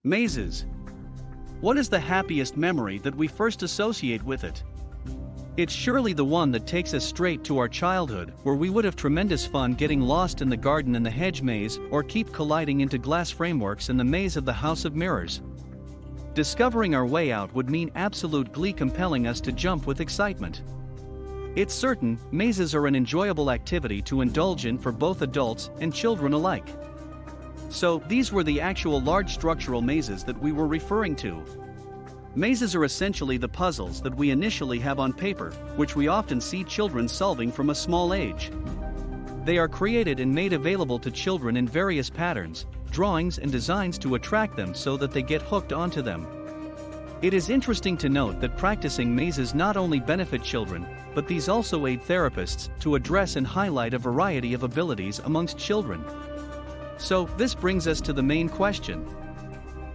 Mazes. What is the happiest memory that we first associate with it? It's surely the one that takes us straight to our childhood, where we would have tremendous fun getting lost in the garden and the hedge maze, or keep colliding into glass frameworks in the maze of the House of Mirrors. Discovering our way out would mean absolute glee, compelling us to jump with excitement. It's certain, mazes are an enjoyable activity to indulge in for both adults and children alike. So, these were the actual large structural mazes that we were referring to. Mazes are essentially the puzzles that we initially have on paper, which we often see children solving from a small age. They are created and made available to children in various patterns, drawings and designs to attract them so that they get hooked onto them. It is interesting to note that practicing mazes not only benefit children, but these also aid therapists to address and highlight a variety of abilities amongst children. So, this brings us to the main question.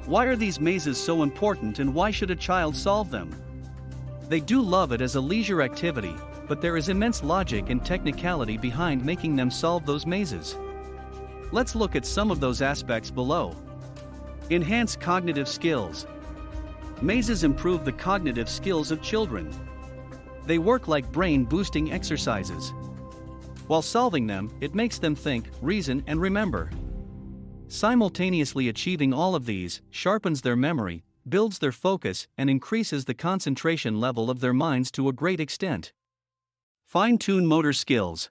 Why are these mazes so important, and why should a child solve them? They do love it as a leisure activity, but there is immense logic and technicality behind making them solve those mazes. Let's look at some of those aspects below. Enhance cognitive skills. Mazes improve the cognitive skills of children. They work like brain-boosting exercises. While solving them, it makes them think, reason, and remember. Simultaneously achieving all of these sharpens their memory, builds their focus, and increases the concentration level of their minds to a great extent. Fine-tune motor skills.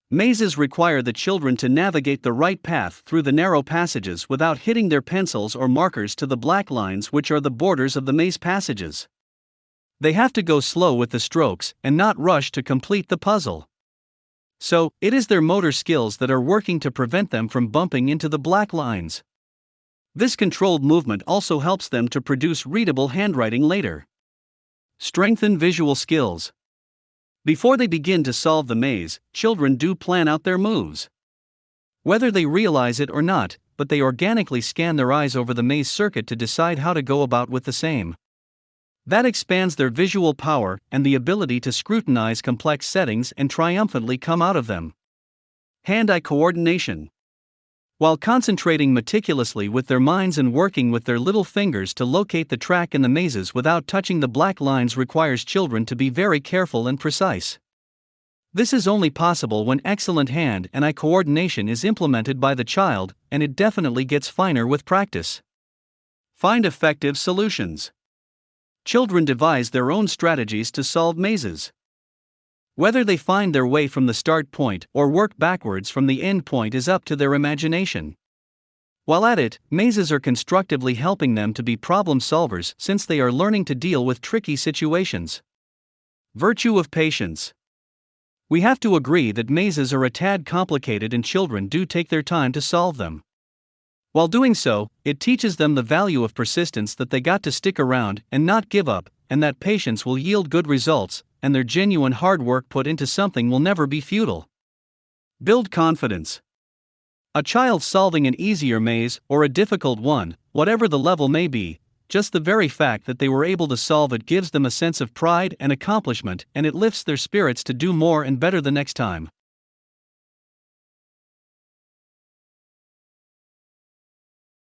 Mazes require the children to navigate the right path through the narrow passages without hitting their pencils or markers to the black lines which are the borders of the maze passages. They have to go slow with the strokes and not rush to complete the puzzle. So, it is their motor skills that are working to prevent them from bumping into the black lines. This controlled movement also helps them to produce readable handwriting later. Strengthen visual skills. Before they begin to solve the maze, children do plan out their moves. Whether they realize it or not, but they organically scan their eyes over the maze circuit to decide how to go about with the same. That expands their visual power and the ability to scrutinize complex settings and triumphantly come out of them. Hand-eye coordination. While concentrating meticulously with their minds and working with their little fingers to locate the track in the mazes without touching the black lines requires children to be very careful and precise. This is only possible when excellent hand and eye coordination is implemented by the child, and it definitely gets finer with practice. Find effective solutions. Children devise their own strategies to solve mazes. Whether they find their way from the start point or work backwards from the end point is up to their imagination. While at it, mazes are constructively helping them to be problem solvers since they are learning to deal with tricky situations. Virtue of patience. We have to agree that mazes are a tad complicated and children do take their time to solve them. While doing so, it teaches them the value of persistence, that they got to stick around and not give up, and that patience will yield good results, and their genuine hard work put into something will never be futile. Build confidence. A child solving an easier maze or a difficult one, whatever the level may be, just the very fact that they were able to solve it gives them a sense of pride and accomplishment, and it lifts their spirits to do more and better the next time.